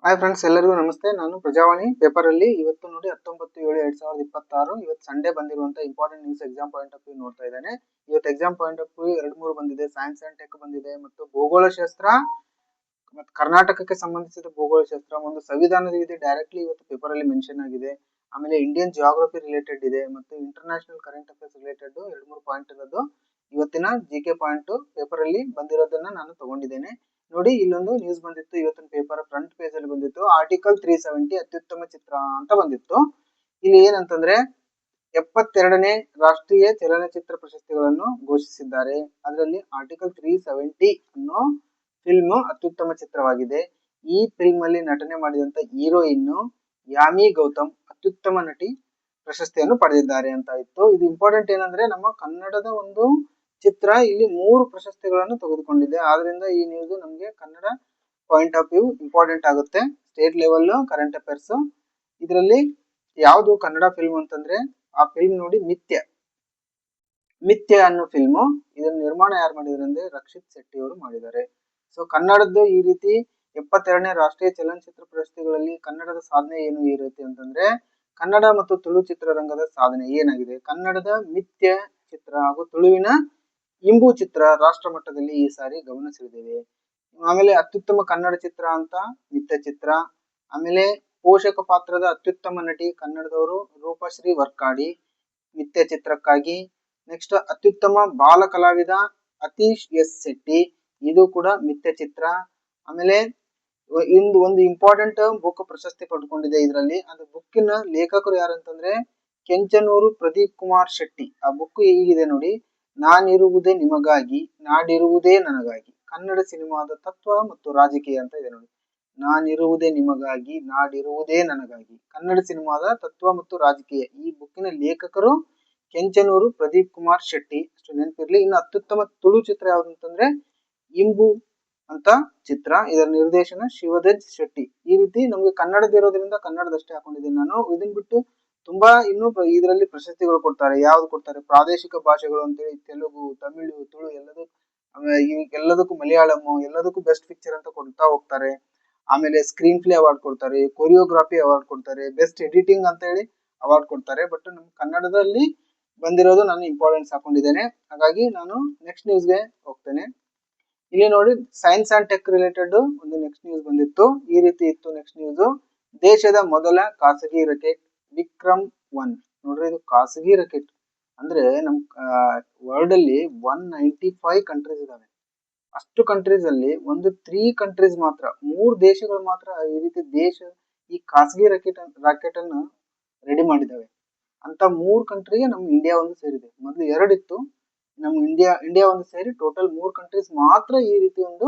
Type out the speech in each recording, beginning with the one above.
Hi friends, ಎಲ್ಲರಿಗೂ ನಮಸ್ತೆ. ನಾನು ಪ್ರಜಾವಾಣಿ ಪೇಪರ್ ಅಲ್ಲಿ ಇವತ್ತು ನೋಡಿ 19/7/2026 ಇವತ್ತು ಸಂಡೇ ಬಂದಿರುವಂತ important news exam point of view ನೋಡ್ತಾ ಇದ್ದೇನೆ. ಇವತ್ತು ಎಕ್ಸಾಮ್ ಪಾಯಿಂಟ್ ಆಫ್ ವ್ಯೂ 2-3 ಬಂದಿದೆ. ಸೈನ್ಸ್ ಅಂಡ್ ಟೆಕ್ ಬಂದಿದೆ ಮತ್ತು ಭೂಗೋಳಶಾಸ್ತ್ರ ಮತ್ತು ಕರ್ನಾಟಕಕ್ಕೆ ಸಂಬಂಧಿಸಿದ ಭೂಗೋಳಶಾಸ್ತ್ರ, ಒಂದು ಸಂವಿಧಾನದ ಇದೆ ಡೈರೆಕ್ಟ್ಲಿ ಇವತ್ತು ಪೇಪರ್ ಅಲ್ಲಿ ಮೆನ್ಷನ್ ಆಗಿದೆ. ಆಮೇಲೆ ಇಂಡಿಯನ್ ಜಿಯೋಗ್ರಫಿ ರಿಲೇಟೆಡ್ ಇದೆ ಮತ್ತು international current affairs related 2-3 point ಇರೋದು ಇವತ್ತಿನ ಜಿಕೆ ಪಾಯಿಂಟ್ ಪೇಪರ್ ಅಲ್ಲಿ ಬಂದಿರೋದನ್ನ ನಾನು ತಗೊಂಡಿದ್ದೇನೆ. ನೋಡಿ, ಇಲ್ಲೊಂದು ನ್ಯೂಸ್ ಬಂದಿತ್ತು ಇವತ್ತಿನ ಪೇಪರ್ ಫ್ರಂಟ್ ಪೇಜ್ ಅಲ್ಲಿ ಬಂದಿತ್ತು. ಆರ್ಟಿಕಲ್ 370 ಅತ್ಯುತ್ತಮ ಚಿತ್ರ ಅಂತ ಬಂದಿತ್ತು. ಇಲ್ಲಿ ಏನಂತಂದ್ರೆ 72ನೇ ರಾಷ್ಟ್ರೀಯ ಚಲನಚಿತ್ರ ಪ್ರಶಸ್ತಿಗಳನ್ನು ಘೋಷಿಸಿದ್ದಾರೆ. ಅದರಲ್ಲಿ ಆರ್ಟಿಕಲ್ 370 ಅನ್ನೋ ಫಿಲ್ಮ್ ಅತ್ಯುತ್ತಮ ಚಿತ್ರವಾಗಿದೆ. ಈ ಫಿಲ್ಮ್ ಅಲ್ಲಿ ನಟನೆ ಮಾಡಿದಂತ ಹೀರೋಯಿನ್ ಯಾಮಿ ಗೌತಮ್ ಅತ್ಯುತ್ತಮ ನಟಿ ಪ್ರಶಸ್ತಿಯನ್ನು ಪಡೆದಿದ್ದಾರೆ ಅಂತ ಇತ್ತು. ಇದು ಇಂಪಾರ್ಟೆಂಟ್ ಏನಂದ್ರೆ ನಮ್ಮ ಕನ್ನಡದ ಒಂದು ಚಿತ್ರ ಇಲ್ಲಿ 3 ಪ್ರಶಸ್ತಿಗಳನ್ನು ತೆಗೆದುಕೊಂಡಿದೆ. ಆದ್ರಿಂದ ಈ ನ್ಯೂಸ್ ನಮಗೆ Kannada point of view important ಆಗುತ್ತೆ. ಸ್ಟೇಟ್ ಲೆವೆಲ್ ಕರೆಂಟ್ ಅಫೇರ್ಸ್ ಇದರಲ್ಲಿ ಯಾವುದು ಕನ್ನಡ ಫಿಲ್ಮ್ ಅಂತಂದ್ರೆ ಆ ಫಿಲ್ಮ್ ನೋಡಿ ಮಿಥ್ಯ ಅನ್ನೋ ಫಿಲ್ಮು. ಇದನ್ನ ನಿರ್ಮಾಣ ಯಾರು ಮಾಡಿದ್ರು ಅಂದ್ರೆ ರಕ್ಷಿತ್ ಶೆಟ್ಟಿ ಅವರು ಮಾಡಿದ್ದಾರೆ. ಸೊ ಕನ್ನಡದ್ದು ಈ ರೀತಿ 72ನೇ ರಾಷ್ಟ್ರೀಯ ಚಲನಚಿತ್ರ ಪ್ರಶಸ್ತಿಗಳಲ್ಲಿ ಕನ್ನಡದ ಸಾಧನೆ ಏನು ಇರುತ್ತೆ ಅಂತಂದ್ರೆ ಕನ್ನಡ ಮತ್ತು ತುಳು ಚಿತ್ರರಂಗದ ಸಾಧನೆ ಏನಾಗಿದೆ. ಕನ್ನಡದ ಮಿಥ್ಯ ಚಿತ್ರ ಹಾಗೂ ತುಳುವಿನ ಇಂಬು ಚಿತ್ರ ರಾಷ್ಟ್ರ ಮಟ್ಟದಲ್ಲಿ ಈ ಸಾರಿ ಗಮನ ಸೆಳೆದಿವೆ. ಆಮೇಲೆ ಅತ್ಯುತ್ತಮ ಕನ್ನಡ ಚಿತ್ರ ಅಂತ ಮಿಥ್ಯ ಚಿತ್ರ. ಆಮೇಲೆ ಪೋಷಕ ಪಾತ್ರದ ಅತ್ಯುತ್ತಮ ನಟಿ ಕನ್ನಡದವರು ರೂಪಶ್ರೀ ವರ್ಕಾಡಿ ಮಿಥ್ಯ ಚಿತ್ರಕ್ಕಾಗಿ. ನೆಕ್ಸ್ಟ್ ಅತ್ಯುತ್ತಮ ಬಾಲ ಕಲಾವಿದ ಅತೀಶ್ ಎಸ್ ಶೆಟ್ಟಿ, ಇದು ಕೂಡ ಮಿಥ್ಯ ಚಿತ್ರ. ಆಮೇಲೆ ಒಂದು ಇಂಪಾರ್ಟೆಂಟ್ ಬುಕ್ ಪ್ರಶಸ್ತಿ ಪಡ್ಕೊಂಡಿದೆ ಇದರಲ್ಲಿ. ಅದು ಬುಕ್ಕಿನ ಲೇಖಕರು ಯಾರಂತಂದ್ರೆ ಕೆಂಚನೂರು ಪ್ರದೀಪ್ ಕುಮಾರ್ ಶೆಟ್ಟಿ. ಆ ಬುಕ್ ಹೀಗಿದೆ ನೋಡಿ: ನಾನಿರುವುದೇ ನಿಮಗಾಗಿ, ನಾಡಿರುವುದೇ ನನಗಾಗಿ, ಕನ್ನಡ ಸಿನಿಮಾದ ತತ್ವ ಮತ್ತು ರಾಜಕೀಯ ಅಂತ ಇದೆ ನೋಡಿ. ನಾನಿರುವುದೇ ನಿಮಗಾಗಿ, ನಾಡಿರುವುದೇ ನನಗಾಗಿ, ಕನ್ನಡ ಸಿನಿಮಾದ ತತ್ವ ಮತ್ತು ರಾಜಕೀಯ. ಈ ಬುಕ್ಕಿನ ಲೇಖಕರು ಕೆಂಚನೂರು ಪ್ರದೀಪ್ ಕುಮಾರ್ ಶೆಟ್ಟಿ, ಅಷ್ಟು ನೆನಪಿರ್ಲಿ. ಇನ್ನು ಅತ್ಯುತ್ತಮ ತುಳು ಚಿತ್ರ ಯಾವ್ದು ಅಂತಂದ್ರೆ ಇಂಬು ಅಂತ ಚಿತ್ರ. ಇದರ ನಿರ್ದೇಶನ ಶಿವದಜ್ ಶೆಟ್ಟಿ. ಈ ರೀತಿ ನಮ್ಗೆ ಕನ್ನಡದ ಇರೋದ್ರಿಂದ ಕನ್ನಡದಷ್ಟೇ ಹಾಕೊಂಡಿದ್ದೀನಿ ನಾನು. ಇದನ್ ಬಿಟ್ಟು ತುಂಬಾ ಇನ್ನೂ ಇದರಲ್ಲಿ ಪ್ರಶಸ್ತಿಗಳು ಕೊಡ್ತಾರೆ. ಯಾವ್ದು ಕೊಡ್ತಾರೆ? ಪ್ರಾದೇಶಿಕ ಭಾಷೆಗಳು ಅಂತೇಳಿ ತೆಲುಗು, ತಮಿಳು, ತುಳು ಎಲ್ಲದಕ್ಕೂ ಮಲಯಾಳಂ ಎಲ್ಲದಕ್ಕೂ ಬೆಸ್ಟ್ ಪಿಕ್ಚರ್ ಅಂತ ಕೊಡ್ತಾ ಹೋಗ್ತಾರೆ. ಆಮೇಲೆ ಸ್ಕ್ರೀನ್ ಪ್ಲೇ ಅವಾರ್ಡ್ ಕೊಡ್ತಾರೆ, ಕೊರಿಯೋಗ್ರಫಿ ಅವಾರ್ಡ್ ಕೊಡ್ತಾರೆ, ಬೆಸ್ಟ್ ಎಡಿಟಿಂಗ್ ಅಂತ ಹೇಳಿ ಅವಾರ್ಡ್ ಕೊಡ್ತಾರೆ. ಬಟ್ ನಮ್ ಕನ್ನಡದಲ್ಲಿ ಬಂದಿರೋದು ನಾನು ಇಂಪಾರ್ಟೆನ್ಸ್ ಹಾಕೊಂಡಿದ್ದೇನೆ. ಹಾಗಾಗಿ ನಾನು ನೆಕ್ಸ್ಟ್ ನ್ಯೂಸ್ಗೆ ಹೋಗ್ತೇನೆ. ಇಲ್ಲಿ ನೋಡಿ, ಸೈನ್ಸ್ ಅಂಡ್ ಟೆಕ್ ರಿಲೇಟೆಡ್ ಒಂದು ನೆಕ್ಸ್ಟ್ ನ್ಯೂಸ್ ಬಂದಿತ್ತು. ಈ ರೀತಿ ಇತ್ತು ನೆಕ್ಸ್ಟ್ ನ್ಯೂಸ್: ದೇಶದ ಮೊದಲ ಖಾಸಗಿ ರಾಕೆಟ್ ವಿಕ್ರಮ್-1. ನೋಡ್ರಿ, ಇದು ಖಾಸಗಿ ರಾಕೆಟ್ ಅಂದ್ರೆ ನಮ್ ವರ್ಲ್ಡ್ ಅಲ್ಲಿ 195 ಕಂಟ್ರೀಸ್ ಇದಾವೆ. ಅಷ್ಟು ಕಂಟ್ರೀಸ್ ಅಲ್ಲಿ ಒಂದು 3 ಕಂಟ್ರೀಸ್ ಮಾತ್ರ, 3 ದೇಶಗಳು ಮಾತ್ರ ಈ ರೀತಿ ಈ ಖಾಸಗಿ ರಾಕೆಟ್ ಅನ್ನು ರೆಡಿ ಮಾಡಿದ್ದಾವೆ. ಅಂತ 3 ಕಂಟ್ರಿಗೆ ನಮ್ ಇಂಡಿಯಾ ಒಂದು ಸೇರಿದೆ. ಮೊದಲು 2 ಇತ್ತು, ನಮ್ಮ ಇಂಡಿಯಾ ಒಂದು ಸೇರಿ ಟೋಟಲ್ 3 ಕಂಟ್ರೀಸ್ ಮಾತ್ರ ಈ ರೀತಿ ಒಂದು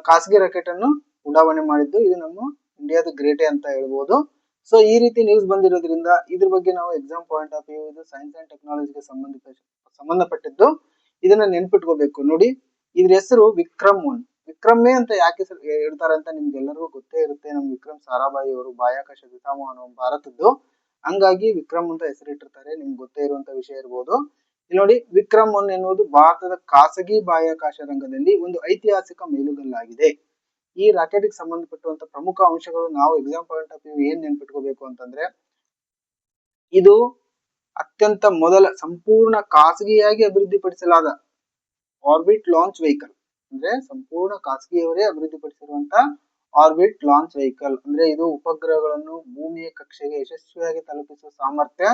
ಖಾಸಗಿ ರಾಕೆಟ್ ಅನ್ನು ಉಡಾವಣೆ ಮಾಡಿದ್ದು. ಇದು ನಮ್ಮ ಇಂಡಿಯಾದ ಗ್ರೇಟೇ ಅಂತ ಹೇಳ್ಬೋದು. ಸೊ ಈ ರೀತಿ ನ್ಯೂಸ್ ಬಂದಿರೋದ್ರಿಂದ ಇದ್ರ ಬಗ್ಗೆ ನಾವು ಎಕ್ಸಾಮ್ ಪಾಯಿಂಟ್ ಆಫ್ ವ್ಯೂ, ಇದು ಸೈನ್ಸ್ ಅಂಡ್ ಟೆಕ್ನಾಲಜಿಗೆ ಸಂಬಂಧಪಟ್ಟಿದ್ದು. ಇದನ್ನ ನೆನ್ಪಿಟ್ಕೋಬೇಕು. ನೋಡಿ, ಇದ್ರ ಹೆಸರು ವಿಕ್ರಮ್-1. ವಿಕ್ರಮೇ ಅಂತ ಯಾಕೆ ಹೇಳ್ತಾರೆ ಅಂತ ನಿಮ್ಗೆಲ್ಲರಿಗೂ ಗೊತ್ತೇ ಇರುತ್ತೆ. ನಮ್ ವಿಕ್ರಮ್ ಸಾರಾಭಾಯಿ ಅವರು ಬಾಹ್ಯಾಕಾಶ ಪಿತಾಮಹ ಭಾರತದ್ದು. ಹಂಗಾಗಿ ವಿಕ್ರಮ್ ಅಂತ ಹೆಸರಿಟ್ಟಿರ್ತಾರೆ. ನಿಮ್ಗೆ ಗೊತ್ತೇ ಇರುವಂತ ವಿಷಯ ಇರ್ಬೋದು. ಇಲ್ಲಿ ನೋಡಿ, ವಿಕ್ರಮ್-1 ಎನ್ನುವುದು ಭಾರತದ ಖಾಸಗಿ ಬಾಹ್ಯಾಕಾಶ ರಂಗದಲ್ಲಿ ಒಂದು ಐತಿಹಾಸಿಕ ಮೈಲುಗಲ್ಲಾಗಿದೆ. ಈ ರಾಕೆಟ್ಗೆ ಸಂಬಂಧಪಟ್ಟಂತ ಪ್ರಮುಖ ಅಂಶಗಳು ನಾವು ಎಕ್ಸಾಮ್ ಪಾಯಿಂಟ್ ಆಫ್ ವ್ಯೂ ಏನ್ ನೆನ್ಪಿಟ್ಕೋಬೇಕು ಅಂತಂದ್ರೆ, ಇದು ಅತ್ಯಂತ ಮೊದಲ ಸಂಪೂರ್ಣ ಖಾಸಗಿಯಾಗಿ ಅಭಿವೃದ್ಧಿಪಡಿಸಲಾದ ಆರ್ಬಿಟ್ ಲಾಂಚ್ ವೆಹಿಕಲ್. ಅಂದ್ರೆ ಸಂಪೂರ್ಣ ಖಾಸಗಿಯವರೇ ಅಭಿವೃದ್ಧಿಪಡಿಸಿರುವಂತ ಆರ್ಬಿಟ್ ಲಾಂಚ್ ವೆಹಿಕಲ್. ಅಂದ್ರೆ ಇದು ಉಪಗ್ರಹಗಳನ್ನು ಭೂಮಿಯ ಕಕ್ಷೆಗೆ ಯಶಸ್ವಿಯಾಗಿ ತಲುಪಿಸುವ ಸಾಮರ್ಥ್ಯ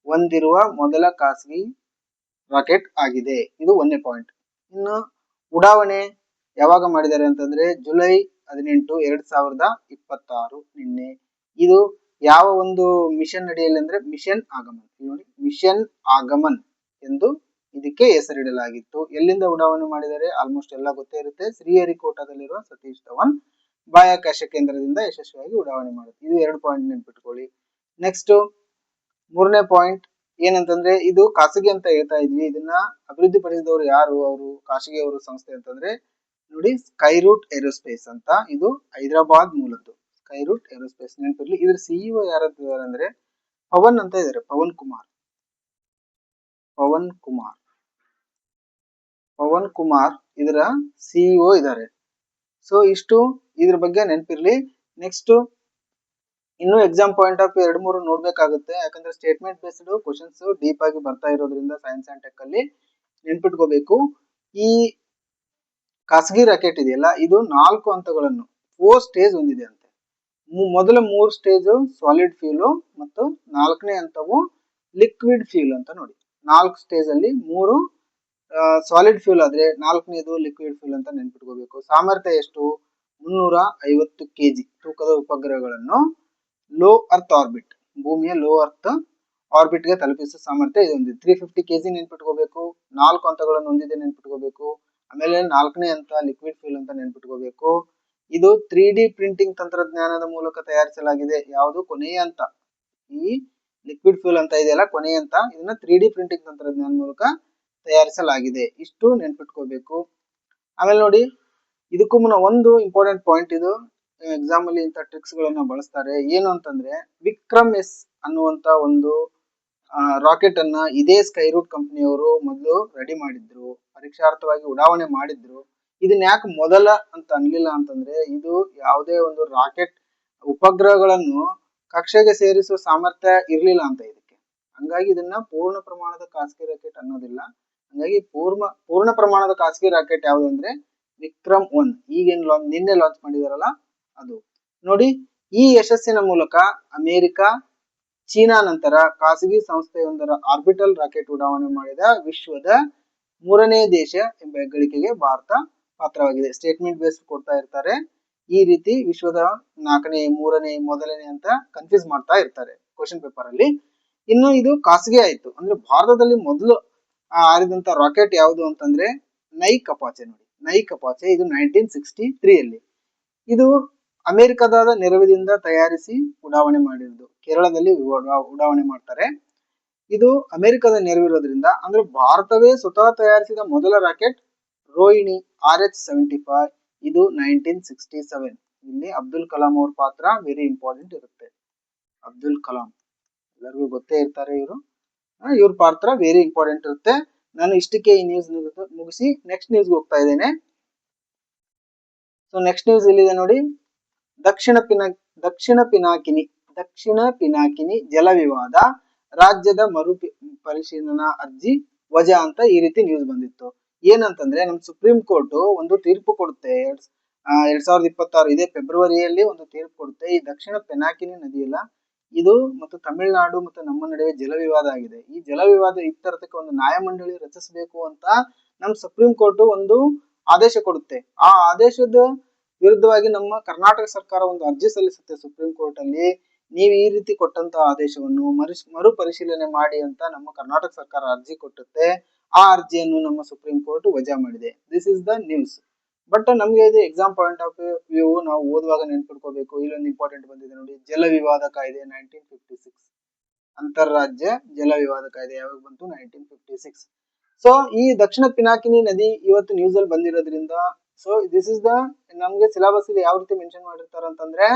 ಹೊಂದಿರುವ ಮೊದಲ ಖಾಸಗಿ ರಾಕೆಟ್ ಆಗಿದೆ. ಇದು 1ನೇ ಪಾಯಿಂಟ್. ಇನ್ನು ಉಡಾವಣೆ ಯಾವಾಗ ಮಾಡಿದ್ದಾರೆ ಅಂತಂದ್ರೆ ಜುಲೈ 18, 2026 ನಿನ್ನೆ. ಇದು ಯಾವ ಒಂದು ಮಿಷನ್ ಅಡಿಯಲ್ಲಿ ಅಂದ್ರೆ ಮಿಷನ್ ಆಗಮನ್. ನೋಡಿ, ಮಿಷನ್ ಆಗಮನ್ ಎಂದು ಇದಕ್ಕೆ ಹೆಸರಿಡಲಾಗಿತ್ತು. ಎಲ್ಲಿಂದ ಉಡಾವಣೆ ಮಾಡಿದರೆ ಆಲ್ಮೋಸ್ಟ್ ಎಲ್ಲ ಗೊತ್ತೇ ಇರುತ್ತೆ. ಶ್ರೀಹರಿಕೋಟಾದಲ್ಲಿರುವ ಸತೀಶ್ ಧವನ್ ಬಾಹ್ಯಾಕಾಶ ಕೇಂದ್ರದಿಂದ ಯಶಸ್ವಿಯಾಗಿ ಉಡಾವಣೆ ಮಾಡುತ್ತೆ. ಇದು 2 ಪಾಯಿಂಟ್ ನೆನ್ಪಿಟ್ಕೊಳ್ಳಿ. ನೆಕ್ಸ್ಟ್ 3ನೇ ಪಾಯಿಂಟ್ ಏನಂತಂದ್ರೆ, ಇದು ಖಾಸಗಿ ಅಂತ ಹೇಳ್ತಾ ಇದ್ವಿ, ಇದನ್ನ ಅಭಿವೃದ್ಧಿ ಪಡಿಸಿದವರು ಯಾರು? ಅವರು ಖಾಸಗಿಯವರು ಸಂಸ್ಥೆ ಅಂತಂದ್ರೆ ನೋಡಿ, ಸ್ಕೈರೂಟ್ ಏರೋಸ್ಪೇಸ್ ಅಂತ. ಇದು ಹೈದರಾಬಾದ್ ಮೂಲದ್ದು ಸ್ಕೈರೂಟ್ ಏರೋಸ್ಪೇಸ್, ನೆನಪಿರ್ಲಿ. ಇದ್ರ ಸಿಇಒ ಯಾರಂತಿದ್ದಾರೆ ಅಂದ್ರೆ ಪವನ್ ಅಂತ ಇದ್ದಾರೆ. ಪವನ್ ಕುಮಾರ್ ಇದರ ಸಿಇಒ ಇದ್ದಾರೆ. ಸೊ ಇಷ್ಟು ಇದ್ರ ಬಗ್ಗೆ ನೆನಪಿರ್ಲಿ. ನೆಕ್ಸ್ಟ್ ಇನ್ನು ಎಕ್ಸಾಮ್ ಪಾಯಿಂಟ್ ಆಫ್ 2-3 ನೋಡ್ಬೇಕಾಗುತ್ತೆ, ಯಾಕಂದ್ರೆ ಸ್ಟೇಟ್ಮೆಂಟ್ ಬೇಸ್ಡ್ ಕ್ವಶನ್ಸ್ ಡೀಪ್ ಆಗಿ ಬರ್ತಾ ಇರೋದ್ರಿಂದ ಸೈನ್ಸ್ ಅಂಡ್ ಟೆಕ್ ಅಲ್ಲಿ ನೆನ್ಪಿಟ್ಕೋಬೇಕು. ಈ ಖಾಸಗಿ ರಾಕೆಟ್ ಇದೆಯಲ್ಲ, ಇದು 4 ಹಂತಗಳನ್ನು 4 ಸ್ಟೇಜ್ ಹೊಂದಿದೆ ಅಂತೆ. ಮೊದಲ 3 ಸ್ಟೇಜ್ ಸಾಲಿಡ್ ಫ್ಯೂಲ್ ಮತ್ತು 4ನೇ ಹಂತವು ಲಿಕ್ವಿಡ್ ಫ್ಯೂಲ್ ಅಂತ ನೋಡಿ. 4 ಸ್ಟೇಜ್ ಅಲ್ಲಿ 3 ಸಾಲಿಡ್ ಫ್ಯೂಲ್ ಆದ್ರೆ 4ನೇದು ಲಿಕ್ವಿಡ್ ಫ್ಯೂಲ್ ಅಂತ ನೆನ್ಪಿಟ್ಕೋಬೇಕು. ಸಾಮರ್ಥ್ಯ ಎಷ್ಟು? 350 kg ತೂಕದ ಉಪಗ್ರಹಗಳನ್ನು ಲೋ ಅರ್ತ್ ಆರ್ಬಿಟ್, ಭೂಮಿಯ ಲೋ ಅರ್ತ್ ಆರ್ಬಿಟ್ ಗೆ ತಲುಪಿಸುವ ಸಾಮರ್ಥ್ಯ ಇದು ಹೊಂದಿದೆ. 350 kg ನೆನ್ಪಿಟ್ಕೋಬೇಕು. 4 ಹಂತಗಳನ್ನು ಹೊಂದಿದೆ ನೆನ್ಪಿಟ್ಕೋಬೇಕು. ಆಮೇಲೆ 4ನೇ ಹಂತ ಲಿಕ್ವಿಡ್ ಫ್ಯೂಲ್ ಅಂತ ನೆನ್ಪಿಟ್ಕೋಬೇಕು. ಇದು 3D ಪ್ರಿಂಟಿಂಗ್ ತಂತ್ರಜ್ಞಾನದ ಮೂಲಕ ತಯಾರಿಸಲಾಗಿದೆ. ಯಾವುದು? ಕೊನೆಯ ಹಂತ. ಈ ಲಿಕ್ವಿಡ್ ಫ್ಯೂಲ್ ಅಂತ ಇದೆಯಲ್ಲ, ಕೊನೆಯ ಹಂತ. ಇದನ್ನ 3D ಪ್ರಿಂಟಿಂಗ್ ತಂತ್ರಜ್ಞಾನ ಮೂಲಕ ತಯಾರಿಸಲಾಗಿದೆ. ಇಷ್ಟು ನೆನ್ಪಿಟ್ಕೋಬೇಕು. ಆಮೇಲೆ ನೋಡಿ, ಇದಕ್ಕೂ ಮುನ್ನ ಒಂದು ಇಂಪಾರ್ಟೆಂಟ್ ಪಾಯಿಂಟ್, ಇದು ಎಕ್ಸಾಮ್ ಅಲ್ಲಿ ಇಂಥ ಟ್ರಿಕ್ಸ್ ಗಳನ್ನ ಬಳಸ್ತಾರೆ. ಏನು ಅಂತಂದ್ರೆ, ವಿಕ್ರಮ್ ಎಸ್ ಅನ್ನುವಂತ ಒಂದು ರಾಕೆಟ್ ಅನ್ನ ಇದೇ ಸ್ಕೈರೂಟ್ ಕಂಪನಿಯವರು ಮೊದಲು ರೆಡಿ ಮಾಡಿದ್ರು, ಪರೀಕ್ಷಾರ್ಥವಾಗಿ ಉಡಾವಣೆ ಮಾಡಿದ್ರು. ಇದನ್ನ ಯಾಕೆ ಮೊದಲ ಅಂತ ಅನ್ಲಿಲ್ಲ ಅಂತಂದ್ರೆ, ಇದು ಯಾವುದೇ ಒಂದು ರಾಕೆಟ್ ಉಪಗ್ರಹಗಳನ್ನು ಕಕ್ಷೆಗೆ ಸೇರಿಸುವ ಸಾಮರ್ಥ್ಯ ಇರ್ಲಿಲ್ಲ ಅಂತ ಇದಕ್ಕೆ. ಹಂಗಾಗಿ ಇದನ್ನ ಪೂರ್ಣ ಪ್ರಮಾಣದ ಖಾಸಗಿ ರಾಕೆಟ್ ಅನ್ನೋದಿಲ್ಲ. ಹಂಗಾಗಿ ಪೂರ್ಣ ಪ್ರಮಾಣದ ಖಾಸಗಿ ರಾಕೆಟ್ ಯಾವುದು ಅಂದ್ರೆ ವಿಕ್ರಮ್ 1, ಈಗೇನು ನಿನ್ನೆ ಲಾಂಚ್ ಮಾಡಿದಾರಲ್ಲ ಅದು. ನೋಡಿ, ಈ ಯಶಸ್ಸಿನ ಮೂಲಕ ಅಮೆರಿಕ, ಚೀನಾ ನಂತರ ಖಾಸಗಿ ಸಂಸ್ಥೆಯೊಂದರ ಆರ್ಬಿಟಲ್ ರಾಕೆಟ್ ಉಡಾವಣೆ ಮಾಡಿದ ವಿಶ್ವದ 3ನೇ ದೇಶ ಎಂಬ ಹೆಗ್ಗಳಿಕೆಗೆ ಭಾರತ ಪಾತ್ರವಾಗಿದೆ. ಸ್ಟೇಟ್ಮೆಂಟ್ ಬೇಸ್ ಕೊಡ್ತಾ ಇರ್ತಾರೆ. ಈ ರೀತಿ ವಿಶ್ವದ 4ನೇ, 3ನೇ, ಮೊದಲನೇ ಅಂತ ಕನ್ಫ್ಯೂಸ್ ಮಾಡ್ತಾ ಇರ್ತಾರೆ ಕ್ವಶನ್ ಪೇಪರ್ ಅಲ್ಲಿ. ಇನ್ನು ಇದು ಖಾಸಗಿ ಆಯ್ತು. ಅಂದ್ರೆ ಭಾರತದಲ್ಲಿ ಮೊದಲು ಆರಿದಂತ ರಾಕೆಟ್ ಯಾವುದು ಅಂತಂದ್ರೆ ನೈಕ್ ಅಪಾಚೆ. ನೋಡಿ, ನೈಕ್ ಅಪಾಚೆ ಇದು 1963 ಅಲ್ಲಿ. ಇದು ಅಮೆರಿಕದ ನೆರವಿನಿಂದ ತಯಾರಿಸಿ ಉಡಾವಣೆ ಮಾಡಿರೋದು. ಕೇರಳದಲ್ಲಿ ಉಡಾವಣೆ ಮಾಡ್ತಾರೆ. ಇದು ಅಮೆರಿಕದ ನೆರವಿರೋದ್ರಿಂದ, ಅಂದ್ರೆ ಭಾರತವೇ ಸ್ವತಃ ತಯಾರಿಸಿದ ಮೊದಲ ರಾಕೆಟ್ ರೋಹಿಣಿ RH-75. ಇದು 1967. ಇಲ್ಲಿ ಅಬ್ದುಲ್ ಕಲಾಂ ಅವ್ರ ಪಾತ್ರ ವೆರಿ ಇಂಪಾರ್ಟೆಂಟ್ ಇರುತ್ತೆ. ಅಬ್ದುಲ್ ಕಲಾಂ ಎಲ್ಲರಿಗೂ ಗೊತ್ತೇ ಇರ್ತಾರೆ ಇವರು. ಇವ್ರ ಪಾತ್ರ ವೆರಿ ಇಂಪಾರ್ಟೆಂಟ್ ಇರುತ್ತೆ. ನಾನು ಇಷ್ಟಕ್ಕೆ ಈ ನ್ಯೂಸ್ ಮುಗಿಸಿ ನೆಕ್ಸ್ಟ್ ನ್ಯೂಸ್ ಹೋಗ್ತಾ ಇದ್ದೇನೆ. ಸೊ ನೆಕ್ಸ್ಟ್ ನ್ಯೂಸ್ ಇಲ್ಲಿದೆ ನೋಡಿ. ದಕ್ಷಿಣ ಪಿನಾಕಿನಿ ಜಲ ವಿವಾದ, ರಾಜ್ಯದ ಮರು ಪರಿಶೀಲನಾ ಅರ್ಜಿ ವಜಾ ಅಂತ ಈ ರೀತಿ ನ್ಯೂಸ್ ಬಂದಿತ್ತು. ಏನಂತಂದ್ರೆ, ನಮ್ ಸುಪ್ರೀಂ ಕೋರ್ಟ್ ಒಂದು ತೀರ್ಪು ಕೊಡುತ್ತೆ. 2026 ಇದೇ ಫೆಬ್ರವರಿಯಲ್ಲಿ ಒಂದು ತೀರ್ಪು ಕೊಡುತ್ತೆ. ಈ ದಕ್ಷಿಣ ಪಿನಾಕಿನಿ ನದಿಯಲ್ಲ, ಇದು ಮತ್ತು ತಮಿಳುನಾಡು ಮತ್ತು ನಮ್ಮ ನಡುವೆ ಜಲ ವಿವಾದ ಆಗಿದೆ. ಈ ಜಲ ವಿವಾದ ಇತ್ಯರ್ಥಕ್ಕೆ ಒಂದು ನ್ಯಾಯಮಂಡಳಿ ರಚಿಸಬೇಕು ಅಂತ ನಮ್ ಸುಪ್ರೀಂ ಕೋರ್ಟ್ ಒಂದು ಆದೇಶ ಕೊಡುತ್ತೆ. ಆ ಆದೇಶದ ವಿರುದ್ಧವಾಗಿ ನಮ್ಮ ಕರ್ನಾಟಕ ಸರ್ಕಾರ ಒಂದು ಅರ್ಜಿ ಸಲ್ಲಿಸುತ್ತೆ ಸುಪ್ರೀಂ ಕೋರ್ಟ್ ಅಲ್ಲಿ. ನೀವು ಈ ರೀತಿ ಕೊಟ್ಟಂತ ಆದೇಶವನ್ನು ಮರು ಪರಿಶೀಲನೆ ಮಾಡಿ ಅಂತ ನಮ್ಮ ಕರ್ನಾಟಕ ಸರ್ಕಾರ ಅರ್ಜಿ ಕೊಟ್ಟುತ್ತೆ. ಆ ಅರ್ಜಿಯನ್ನು ನಮ್ಮ ಸುಪ್ರೀಂ ಕೋರ್ಟ್ ವಜಾ ಮಾಡಿದೆ. This is the news. But ನಮ್ಗೆ ಇದು ಎಕ್ಸಾಮ್ ಪಾಯಿಂಟ್ ಆಫ್ ವ್ಯೂ ನಾವು ಓದುವಾಗ ನೆನ್ಪಿಟ್ಕೋಬೇಕು. ಇಲ್ಲೊಂದು ಇಂಪಾರ್ಟೆಂಟ್ ಬಂದಿದೆ ನೋಡಿ, ಜಲ ವಿವಾದ ಕಾಯ್ದೆ 1956. ಅಂತಾರಾಜ್ಯ ಜಲ ವಿವಾದ ಕಾಯ್ದೆ ಯಾವಾಗ ಬಂತು? 1956. ಸೊ ಈ ದಕ್ಷಿಣ ಪಿನಾಕಿನಿ ನದಿ ಇವತ್ತು ನ್ಯೂಸ್ ಅಲ್ಲಿ ಬಂದಿರೋದ್ರಿಂದ, ಸೊ ದಿಸ್ ಇಸ್ ದ, ನಮ್ಗೆ ಸಿಲೆಬಸ್ ಇಲ್ಲಿ ಯಾವ ರೀತಿ ಮೆನ್ಷನ್ ಮಾಡಿರ್ತಾರೆ ಅಂತಂದ್ರೆ,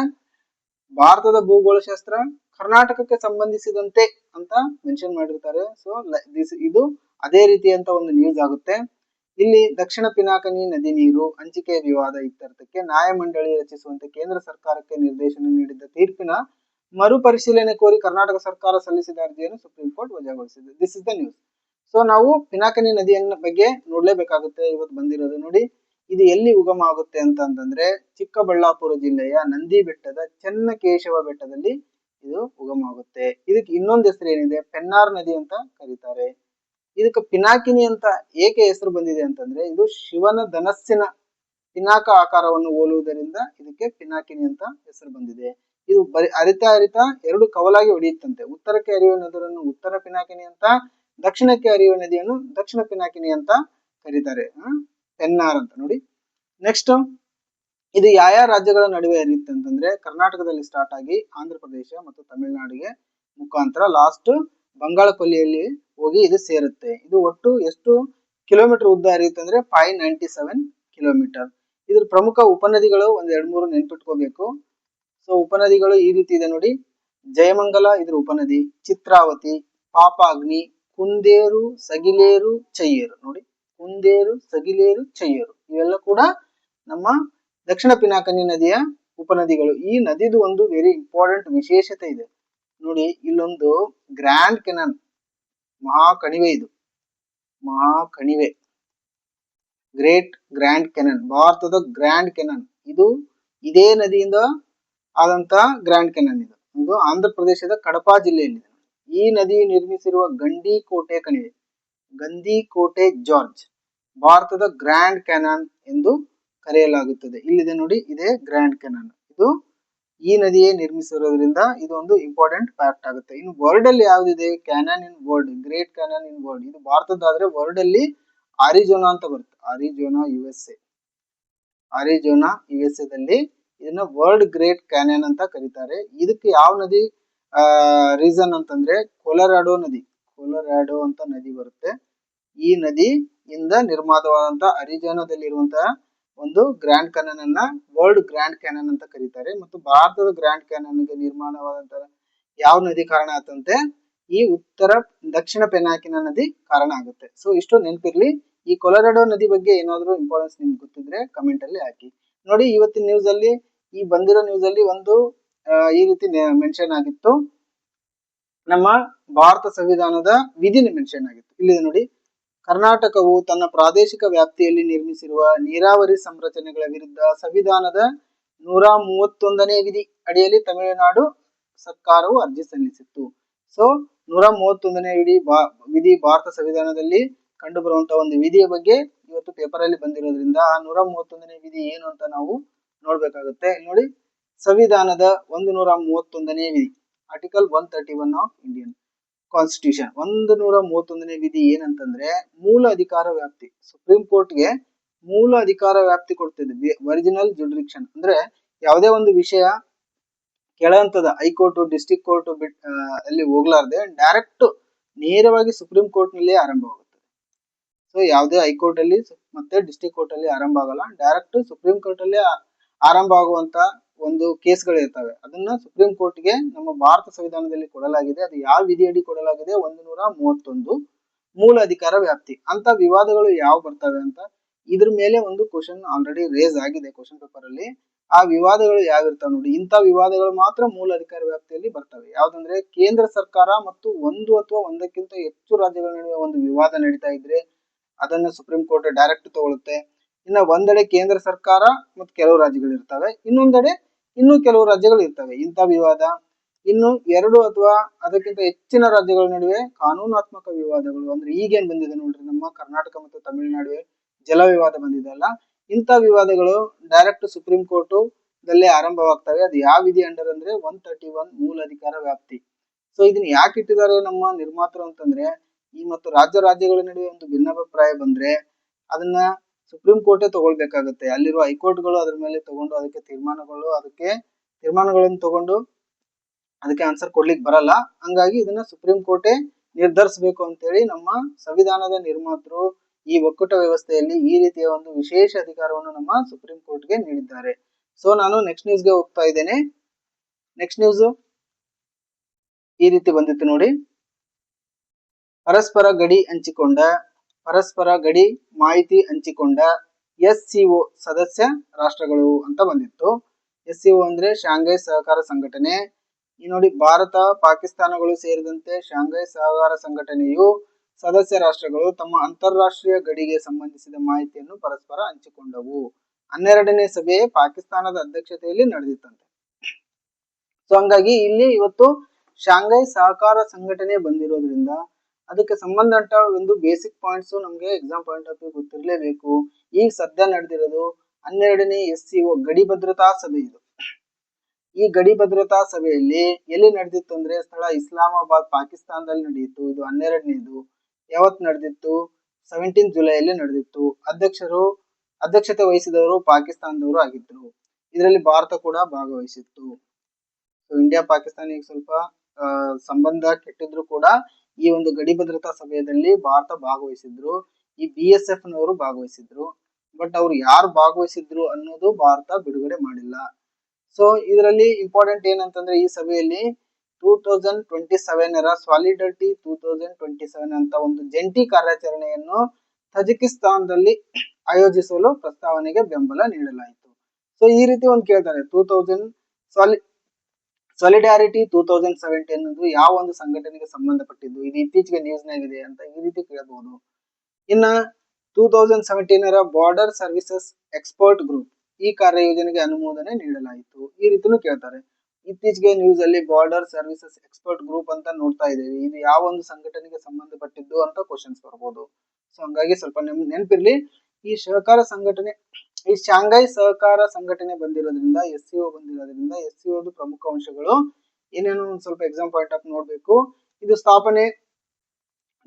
ಭಾರತದ ಭೂಗೋಳಶಾಸ್ತ್ರ ಕರ್ನಾಟಕಕ್ಕೆ ಸಂಬಂಧಿಸಿದಂತೆ ಅಂತ ಮೆನ್ಷನ್ ಮಾಡಿರ್ತಾರೆ. ಸೊ ಇದು ಅದೇ ರೀತಿಯಂತ ಒಂದು ನ್ಯೂಸ್ ಆಗುತ್ತೆ. ಇಲ್ಲಿ ದಕ್ಷಿಣ ಪಿನಾಕಿನಿ ನದಿ ನೀರು ಹಂಚಿಕೆ ವಿವಾದ ಇತ್ಯರ್ಥಕ್ಕೆ ನ್ಯಾಯಮಂಡಳಿ ರಚಿಸುವಂತೆ ಕೇಂದ್ರ ಸರ್ಕಾರಕ್ಕೆ ನಿರ್ದೇಶನ ನೀಡಿದ್ದ ತೀರ್ಪಿನ ಮರುಪರಿಶೀಲನೆ ಕೋರಿ ಕರ್ನಾಟಕ ಸರ್ಕಾರ ಸಲ್ಲಿಸಿದ ಅರ್ಜಿಯನ್ನು ಸುಪ್ರೀಂ ಕೋರ್ಟ್ ವಜಾಗೊಳಿಸಿದೆ. This is the news. So ನಾವು ಪಿನಾಕಿನಿ ನದಿಯನ್ನ ಬಗ್ಗೆ ನೋಡ್ಲೇಬೇಕಾಗುತ್ತೆ. ಇವತ್ತು ಬಂದಿರೋದು ನೋಡಿ, ಇದು ಎಲ್ಲಿ ಉಗಮ ಆಗುತ್ತೆ ಅಂತಂದ್ರೆ ಚಿಕ್ಕಬಳ್ಳಾಪುರ ಜಿಲ್ಲೆಯ ನಂದಿ ಬೆಟ್ಟದ ಚೆನ್ನಕೇಶವ ಬೆಟ್ಟದಲ್ಲಿ ಇದು ಉಗಮ ಆಗುತ್ತೆ. ಇದಕ್ಕೆ ಇನ್ನೊಂದು ಹೆಸರು ಏನಿದೆ, ಪೆನ್ನಾರ್ ನದಿ ಅಂತ ಕರೀತಾರೆ. ಇದಕ್ಕೆ ಪಿನಾಕಿನಿ ಅಂತ ಏಕೆ ಹೆಸರು ಬಂದಿದೆ ಅಂತಂದ್ರೆ, ಇದು ಶಿವನ ಧನಸ್ಸಿನ ಪಿನಾಕ ಆಕಾರವನ್ನು ಹೋಲುವುದರಿಂದ ಇದಕ್ಕೆ ಪಿನಾಕಿನಿ ಅಂತ ಹೆಸರು ಬಂದಿದೆ. ಇದು ಹರಿತಾ 2 ಕವಲಾಗಿ ಹೊಡೆಯುತ್ತಂತೆ. ಉತ್ತರಕ್ಕೆ ಹರಿಯುವ ನದಿಯನ್ನು ಉತ್ತರ ಪಿನಾಕಿನಿ ಅಂತ, ದಕ್ಷಿಣಕ್ಕೆ ಹರಿಯುವ ನದಿಯನ್ನು ದಕ್ಷಿಣ ಪಿನಾಕಿನಿ ಅಂತ ಕರೀತಾರೆ. ಪೆನ್ನಾರ್ ಅಂತ ನೋಡಿ. ನೆಕ್ಸ್ಟ್, ಇದು ಯಾವ ರಾಜ್ಯಗಳ ನಡುವೆ ಹರಿಯುತ್ತೆ ಅಂತಂದ್ರೆ, ಕರ್ನಾಟಕದಲ್ಲಿ ಸ್ಟಾರ್ಟ್ ಆಗಿ ಆಂಧ್ರ ಪ್ರದೇಶ ಮತ್ತು ತಮಿಳುನಾಡಿಗೆ ಮುಖಾಂತರ ಲಾಸ್ಟ್ ಬಂಗಾಳ ಕೊಲ್ಲಿಯಲ್ಲಿ ಹೋಗಿ ಇದು ಸೇರುತ್ತೆ. ಇದು ಒಟ್ಟು ಎಷ್ಟು ಕಿಲೋಮೀಟರ್ ಉದ್ದ ಹರಿಯುತ್ತೆ ಅಂದ್ರೆ 597 ಕಿಲೋಮೀಟರ್. ಇದ್ರ ಪ್ರಮುಖ ಉಪನದಿಗಳು ಒಂದ್ 2-3 ನೆನ್ಪಿಟ್ಕೋಬೇಕು. ಸೊ ಉಪನದಿಗಳು ಈ ರೀತಿ ಇದೆ ನೋಡಿ. ಜಯಮಂಗಲ ಇದ್ರ ಉಪನದಿ, ಚಿತ್ರಾವತಿ, ಪಾಪಾಗ್ನಿ, ಕುಂದೇರು, ಸಗಿಲೇರು, ಚಯ್ಯರು. ನೋಡಿ, ಕುಂದೇರು, ಸಗಿಲೇರು, ಚಯ್ಯರು ಇವೆಲ್ಲ ಕೂಡ ನಮ್ಮ ದಕ್ಷಿಣ ಪಿನಾಕಿನಿ ನದಿಯ ಉಪನದಿಗಳು. ಈ ನದಿದು ಒಂದು ವೆರಿ ಇಂಪಾರ್ಟೆಂಟ್ ವಿಶೇಷತೆ ಇದೆ ನೋಡಿ. ಇಲ್ಲೊಂದು ಗ್ರ್ಯಾಂಡ್ ಕೆನಾನ್, ಮಹಾಕಣಿವೆ, ಇದು ಮಹಾಕಣಿವೆ, ಗ್ರೇಟ್ ಗ್ರ್ಯಾಂಡ್ ಕೆನಾನ್, ಭಾರತದ ಗ್ರ್ಯಾಂಡ್ ಕೆನಾನ್. ಇದು ಇದೇ ನದಿಯಿಂದ ಆದಂತ ಗ್ರ್ಯಾಂಡ್ ಕೆನಾನ್. ಇದು ಆಂಧ್ರ ಪ್ರದೇಶದ ಕಡಪಾ ಜಿಲ್ಲೆಯಲ್ಲಿದೆ. ಈ ನದಿ ನಿರ್ಮಿಸಿರುವ ಗಂಡಿಕೋಟೆ ಕಣಿವೆ, ಗಂದಿಕೋಟೆ ಜಾರ್ಜ್, ಭಾರತದ ಗ್ರ್ಯಾಂಡ್ ಕೆನಾನ್ ಎಂದು ಕರೆಯಲಾಗುತ್ತದೆ. ಇಲ್ಲಿದೆ ನೋಡಿ, ಇದೇ ಗ್ರ್ಯಾಂಡ್ ಕೆನಾನ್. ಇದು ಈ ನದಿಯೇ ನಿರ್ಮಿಸಿರೋದ್ರಿಂದ ಇದು ಒಂದು ಇಂಪಾರ್ಟೆಂಟ್ ಫ್ಯಾಕ್ಟ್ ಆಗುತ್ತೆ. ಇನ್ನು ವರ್ಲ್ಡ್ ಅಲ್ಲಿ ಯಾವ್ದಿದೆ canyon in world, great canyon in world, ಇದು ಭಾರತದಾದ್ರೆ ವರ್ಲ್ಡ್ ಅಲ್ಲಿ ಆರಿಜೋನಾ ಅಂತ ಬರುತ್ತೆ. ಆರಿಜೋನಾ USA, ಆರಿಜೋನಾ USA ದಲ್ಲಿ ಇದನ್ನ ವರ್ಲ್ಡ್ ಗ್ರೇಟ್ ಕ್ಯಾನನ್ ಅಂತ ಕರೀತಾರೆ. ಇದಕ್ಕೆ ಯಾವ ನದಿ ರೀಸನ್ ಅಂತಂದ್ರೆ ಕೊಲರಾಡೋ ನದಿ, ಕೊಲರಾಡೋ ಅಂತ ನದಿ ಬರುತ್ತೆ. ಈ ನದಿಯಿಂದ ನಿರ್ಮಾಣವಾದಂತ ಅರಿಜೋನಾದಲ್ಲಿರುವಂತಹ ಒಂದು ಗ್ರ್ಯಾಂಡ್ ಕ್ಯಾನನ್ ಅನ್ನ ವರ್ಲ್ಡ್ ಗ್ರ್ಯಾಂಡ್ ಕ್ಯಾನನ್ ಅಂತ ಕರೀತಾರೆ. ಮತ್ತು ಭಾರತದ ಗ್ರ್ಯಾಂಡ್ ಕ್ಯಾನನ್ ಗೆ ನಿರ್ಮಾಣವಾದಂತಹ ಯಾವ ನದಿ ಕಾರಣ ಆತಂತೆ, ಈ ದಕ್ಷಿಣ ಪೆನಾಕಿನ ನದಿ ಕಾರಣ ಆಗುತ್ತೆ. ಸೊ ಇಷ್ಟು ನೆನಪಿರ್ಲಿ. ಈ ಕೊಲರಾಡೋ ನದಿ ಬಗ್ಗೆ ಏನಾದ್ರು ಇಂಪಾರ್ಟೆನ್ಸ್ ನಿಮ್ಗೆ ಗೊತ್ತಿದ್ರೆ ಕಮೆಂಟ್ ಅಲ್ಲಿ ಹಾಕಿ. ನೋಡಿ, ಇವತ್ತಿನ ನ್ಯೂಸ್ ಅಲ್ಲಿ, ಈ ಬಂದಿರೋ ನ್ಯೂಸ್ ಅಲ್ಲಿ ಒಂದು ಈ ರೀತಿ ಮೆನ್ಷನ್ ಆಗಿತ್ತು, ನಮ್ಮ ಭಾರತ ಸಂವಿಧಾನದ ವಿಧಿ ಮೆನ್ಷನ್ ಆಗಿತ್ತು. ಇಲ್ಲಿದೆ ನೋಡಿ, ಕರ್ನಾಟಕವು ತನ್ನ ಪ್ರಾದೇಶಿಕ ವ್ಯಾಪ್ತಿಯಲ್ಲಿ ನಿರ್ಮಿಸಿರುವ ನೀರಾವರಿ ಸಂರಚನೆಗಳ ವಿರುದ್ಧ ಸಂವಿಧಾನದ 131ನೇ ವಿಧಿ ಅಡಿಯಲ್ಲಿ ತಮಿಳುನಾಡು ಸರ್ಕಾರವು ಅರ್ಜಿ ಸಲ್ಲಿಸಿತ್ತು. ಸೊ 131ನೇ ವಿಧಿ ಭಾರತ ಸಂವಿಧಾನದಲ್ಲಿ ಕಂಡು ಬರುವಂತಹ ಒಂದು ವಿಧಿಯ ಬಗ್ಗೆ ಇವತ್ತು ಪೇಪರ್ ಅಲ್ಲಿ ಬಂದಿರೋದ್ರಿಂದ ಆ 131ನೇ ವಿಧಿ ಏನು ಅಂತ ನಾವು ನೋಡ್ಬೇಕಾಗುತ್ತೆ. ನೋಡಿ, ಸಂವಿಧಾನದ 131ನೇ ವಿಧಿ, ಆರ್ಟಿಕಲ್ 131 ಆಫ್ ಇಂಡಿಯನ್ ಕಾನ್ಸ್ಟಿಟ್ಯೂಷನ್. 131ನೇ ವಿಧಿ ಏನಂತಂದ್ರೆ ಮೂಲ ಅಧಿಕಾರ ವ್ಯಾಪ್ತಿ. ಸುಪ್ರೀಂ ಕೋರ್ಟ್ಗೆ ಮೂಲ ಅಧಿಕಾರ ವ್ಯಾಪ್ತಿ ಕೊಡ್ತಿದೆ, ಒರಿಜಿನಲ್ ಜುರಿಡಿಕ್ಷನ್. ಅಂದ್ರೆ ಯಾವುದೇ ಒಂದು ವಿಷಯ ಕೆಳಹಂತದ ಹೈಕೋರ್ಟ್, ಡಿಸ್ಟ್ರಿಕ್ಟ್ ಕೋರ್ಟ್ ಅಲ್ಲಿ ಹೋಗ್ಲಾರ್ದೆ ಡೈರೆಕ್ಟ್ ನೇರವಾಗಿ ಸುಪ್ರೀಂ ಕೋರ್ಟ್ ನಲ್ಲಿ ಆರಂಭವಾಗುತ್ತೆ. ಸೊ ಯಾವುದೇ ಹೈಕೋರ್ಟ್ ಅಲ್ಲಿ ಮತ್ತೆ ಡಿಸ್ಟ್ರಿಕ್ಟ್ ಕೋರ್ಟ್ ಅಲ್ಲಿ ಆರಂಭ ಆಗಲ್ಲ, ಡೈರೆಕ್ಟ್ ಸುಪ್ರೀಂ ಕೋರ್ಟ್ ಅಲ್ಲಿ ಆರಂಭ ಆಗುವಂತ ಒಂದು ಕೇಸ್ಗಳು ಇರ್ತವೆ. ಅದನ್ನ ಸುಪ್ರೀಂ ಕೋರ್ಟ್ಗೆ ನಮ್ಮ ಭಾರತ ಸಂವಿಧಾನದಲ್ಲಿ ಕೊಡಲಾಗಿದೆ. ಅದು ಯಾವ ವಿಧಿಯಡಿ ಕೊಡಲಾಗಿದೆ, 131 ಮೂಲ ಅಧಿಕಾರ ವ್ಯಾಪ್ತಿ. ಅಂತ ವಿವಾದಗಳು ಯಾವ ಬರ್ತವೆ ಅಂತ ಇದ್ರ ಮೇಲೆ ಒಂದು ಕ್ವಶನ್ ಆಲ್ರೆಡಿ ರೇಸ್ ಆಗಿದೆ ಕ್ವಶನ್ ಪೇಪರ್ ಅಲ್ಲಿ. ಆ ವಿವಾದಗಳು ಯಾವಿರ್ತಾವ ನೋಡಿ, ಇಂಥ ವಿವಾದಗಳು ಮಾತ್ರ ಮೂಲ ಅಧಿಕಾರ ವ್ಯಾಪ್ತಿಯಲ್ಲಿ ಬರ್ತವೆ. ಯಾವ್ದಂದ್ರೆ ಕೇಂದ್ರ ಸರ್ಕಾರ ಮತ್ತು ಒಂದು ಅಥವಾ ಒಂದಕ್ಕಿಂತ ಹೆಚ್ಚು ರಾಜ್ಯಗಳ ನಡುವೆ ಒಂದು ವಿವಾದ ನಡೀತಾ ಇದ್ರೆ ಅದನ್ನ ಸುಪ್ರೀಂ ಕೋರ್ಟ್ ಡೈರೆಕ್ಟ್ ತಗೊಳುತ್ತೆ. ಇನ್ನ ಒಂದೆಡೆ ಕೇಂದ್ರ ಸರ್ಕಾರ ಮತ್ತು ಕೆಲವು ರಾಜ್ಯಗಳು ಇರ್ತವೆ, ಇನ್ನೊಂದೆಡೆ ಇನ್ನೂ ಕೆಲವು ರಾಜ್ಯಗಳು ಇರ್ತವೆ. ಇಂಥ ವಿವಾದ ಇನ್ನು 2 ಅಥವಾ ಅದಕ್ಕಿಂತ ಹೆಚ್ಚಿನ ರಾಜ್ಯಗಳ ನಡುವೆ ಕಾನೂನಾತ್ಮಕ ವಿವಾದಗಳು, ಅಂದ್ರೆ ಈಗೇನ್ ಬಂದಿದೆ ನೋಡ್ರಿ, ನಮ್ಮ ಕರ್ನಾಟಕ ಮತ್ತು ತಮಿಳುನಾಡುವೆ ಜಲ ವಿವಾದ ಬಂದಿದೆ ಅಲ್ಲ, ಇಂಥ ವಿವಾದಗಳು ಡೈರೆಕ್ಟ್ ಸುಪ್ರೀಂ ಕೋರ್ಟ್ ದಲ್ಲೇ ಆರಂಭವಾಗ್ತವೆ. ಅದು ಯಾವ ವಿಧಿ ಅಂಡರ್ ಅಂದ್ರೆ 131 ಮೂಲ ಅಧಿಕಾರ ವ್ಯಾಪ್ತಿ. ಸೊ ಇದನ್ನ ಯಾಕೆ ಇಟ್ಟಿದ್ದಾರೆ ನಮ್ಮ ನಿರ್ಮಾತರು ಅಂತಂದ್ರೆ, ಈ ಮತ್ತು ರಾಜ್ಯಗಳ ನಡುವೆ ಒಂದು ಭಿನ್ನಾಭಿಪ್ರಾಯ ಬಂದ್ರೆ ಅದನ್ನ ಸುಪ್ರೀಂ ಕೋರ್ಟೇ ತಗೊಳ್ಬೇಕಾಗುತ್ತೆ. ಅಲ್ಲಿರುವ ಹೈಕೋರ್ಟ್ಗಳು ಅದ್ರ ಮೇಲೆ ತಗೊಂಡು ಅದಕ್ಕೆ ತೀರ್ಮಾನಗಳನ್ನು ತಗೊಂಡು ಅದಕ್ಕೆ ಆನ್ಸರ್ ಕೊಡ್ಲಿಕ್ಕೆ ಬರಲ್ಲ. ಹಂಗಾಗಿ ಇದನ್ನ ಸುಪ್ರೀಂ ಕೋರ್ಟೇ ನಿರ್ಧರಿಸಬೇಕು ಅಂತೇಳಿ ನಮ್ಮ ಸಂವಿಧಾನದ ನಿರ್ಮಾತರು ಈ ಒಕ್ಕೂಟ ವ್ಯವಸ್ಥೆಯಲ್ಲಿ ಈ ರೀತಿಯ ಒಂದು ವಿಶೇಷ ಅಧಿಕಾರವನ್ನು ನಮ್ಮ ಸುಪ್ರೀಂ ಕೋರ್ಟ್ಗೆ ನೀಡಿದ್ದಾರೆ. ಸೊ ನಾನು ನೆಕ್ಸ್ಟ್ ನ್ಯೂಸ್ಗೆ ಹೋಗ್ತಾ ಇದ್ದೇನೆ. ನೆಕ್ಸ್ಟ್ ನ್ಯೂಸ್ ಈ ರೀತಿ ಬಂದಿತ್ತು ನೋಡಿ, ಪರಸ್ಪರ ಗಡಿ ಮಾಹಿತಿ ಹಂಚಿಕೊಂಡ SCO ಸದಸ್ಯ ರಾಷ್ಟ್ರಗಳು ಅಂತ ಬಂದಿತ್ತು. SCO ಅಂದ್ರೆ ಶಾಂಘೈ ಸಹಕಾರ ಸಂಘಟನೆ. ಈ ನೋಡಿ, ಭಾರತ ಪಾಕಿಸ್ತಾನಗಳು ಸೇರಿದಂತೆ ಶಾಂಘೈ ಸಹಕಾರ ಸಂಘಟನೆಯು ಸದಸ್ಯ ರಾಷ್ಟ್ರಗಳು ತಮ್ಮ ಅಂತಾರಾಷ್ಟ್ರೀಯ ಗಡಿಗೆ ಸಂಬಂಧಿಸಿದ ಮಾಹಿತಿಯನ್ನು ಪರಸ್ಪರ ಹಂಚಿಕೊಂಡವು. 12ನೇ ಸಭೆ ಪಾಕಿಸ್ತಾನದ ಅಧ್ಯಕ್ಷತೆಯಲ್ಲಿ ನಡೆದಿತ್ತಂತೆ. ಸೊ ಹಂಗಾಗಿ ಇಲ್ಲಿ ಇವತ್ತು ಶಾಂಘೈ ಸಹಕಾರ ಸಂಘಟನೆ ಬಂದಿರೋದ್ರಿಂದ ಅದಕ್ಕೆ ಸಂಬಂಧಪಟ್ಟ ಒಂದು ಬೇಸಿಕ್ ಪಾಯಿಂಟ್ಸ್ ನಮ್ಗೆ ಎಕ್ಸಾಮ್ ಪಾಯಿಂಟ್ ಆಫ್ ವ್ಯೂ ಗೊತ್ತಿರಲೇಬೇಕು. ಈಗ ಸದ್ಯ ನಡೆದಿರೋದು 12ನೇ SCO ಗಡಿ ಭದ್ರತಾ ಸಭೆ. ಇದು ಈ ಗಡಿ ಭದ್ರತಾ ಸಭೆಯಲ್ಲಿ ಎಲ್ಲಿ ನಡೆದಿತ್ತು ಅಂದ್ರೆ ಸ್ಥಳ ಇಸ್ಲಾಮಾಬಾದ್, ಪಾಕಿಸ್ತಾನದಲ್ಲಿ ನಡೆಯಿತು. ಇದು 12ನೇದು. ಯಾವತ್ತು ನಡೆದಿತ್ತು? 17 ಜುಲೈಯಲ್ಲಿ ನಡೆದಿತ್ತು. ಅಧ್ಯಕ್ಷತೆ ವಹಿಸಿದವರು ಪಾಕಿಸ್ತಾನದವರು ಆಗಿದ್ರು. ಇದರಲ್ಲಿ ಭಾರತ ಕೂಡ ಭಾಗವಹಿಸಿತ್ತು. ಇಂಡಿಯಾ ಪಾಕಿಸ್ತಾನ ಈಗ ಸ್ವಲ್ಪ ಸಂಬಂಧ ಕೆಟ್ಟಿದ್ರು ಕೂಡ ಈ ಒಂದು ಗಡಿ ಭದ್ರತಾ ಸಭೆಯಲ್ಲಿ ಭಾರತ ಭಾಗವಹಿಸಿದ್ರು. ಈ BSF ನವರು ಭಾಗವಹಿಸಿದ್ರು. ಬಟ್ ಅವ್ರು ಯಾರು ಭಾಗವಹಿಸಿದ್ರು ಅನ್ನೋದು ಭಾರತ ಬಿಡುಗಡೆ ಮಾಡಿಲ್ಲ. ಸೊ ಇದರಲ್ಲಿ ಇಂಪಾರ್ಟೆಂಟ್ ಏನಂತಂದ್ರೆ ಈ ಸಭೆಯಲ್ಲಿ 2027 ಸಾಲಿಡರಿಟಿ 2027 ಅಂತ ಒಂದು ಜಂಟಿ ಕಾರ್ಯಾಚರಣೆಯನ್ನು ತಜಿಕಿಸ್ತಾನದಲ್ಲಿ ಆಯೋಜಿಸಲು ಪ್ರಸ್ತಾವನೆಗೆ ಬೆಂಬಲ ನೀಡಲಾಯಿತು. ಸೊ ಈ ರೀತಿ ಒಂದು ಕೇಳ್ತಾರೆ 2000 ಸಾಲಿಡಾರಿಟಿ 2017 ಅನ್ನೋದು ಯಾವ ಒಂದು ಸಂಘಟನೆಗೆ ಸಂಬಂಧಪಟ್ಟಿದ್ದು, ಇದು ಇತ್ತೀಚೆಗೆ ನ್ಯೂಸ್ನಾಗಿದೆ ಅಂತ ಈ ರೀತಿ ಕೇಳಬಹುದು. ಇನ್ನ 2017 ಬಾರ್ಡರ್ ಸರ್ವಿಸಸ್ ಎಕ್ಸ್ಪರ್ಟ್ ಗ್ರೂಪ್ ಈ ಕಾರ್ಯಯೋಜನೆಗೆ ಅನುಮೋದನೆ ನೀಡಲಾಯಿತು, ಈ ರೀತಿನೂ ಕೇಳ್ತಾರೆ. ಇತ್ತೀಚೆಗೆ ನ್ಯೂಸ್ ಅಲ್ಲಿ ಬಾರ್ಡರ್ ಸರ್ವಿಸಸ್ ಎಕ್ಸ್ಪರ್ಟ್ ಗ್ರೂಪ್ ಅಂತ ನೋಡ್ತಾ ಇದ್ದೇವೆ, ಇದು ಯಾವ ಒಂದು ಸಂಘಟನೆಗೆ ಸಂಬಂಧಪಟ್ಟಿದ್ದು ಅಂತ ಕ್ವಶನ್ಸ್ ಬರ್ಬೋದು. ಸೊ ಹಂಗಾಗಿ ಸ್ವಲ್ಪ ನೆನಪಿರ್ಲಿ, ಈ ಸಹಕಾರ ಸಂಘಟನೆ, ಈ ಶಾಂಘೈ ಸಹಕಾರ ಸಂಘಟನೆ ಬಂದಿರೋದ್ರಿಂದ, SCO ಬಂದಿರೋದ್ರಿಂದ SCO ಪ್ರಮುಖ ಅಂಶಗಳು ಏನೇನು ಒಂದು ಸ್ವಲ್ಪ ಎಕ್ಸಾಮ್ ಪಾಯಿಂಟ್ ಆಫ್ ನೋಡ್ಬೇಕು. ಇದು ಸ್ಥಾಪನೆ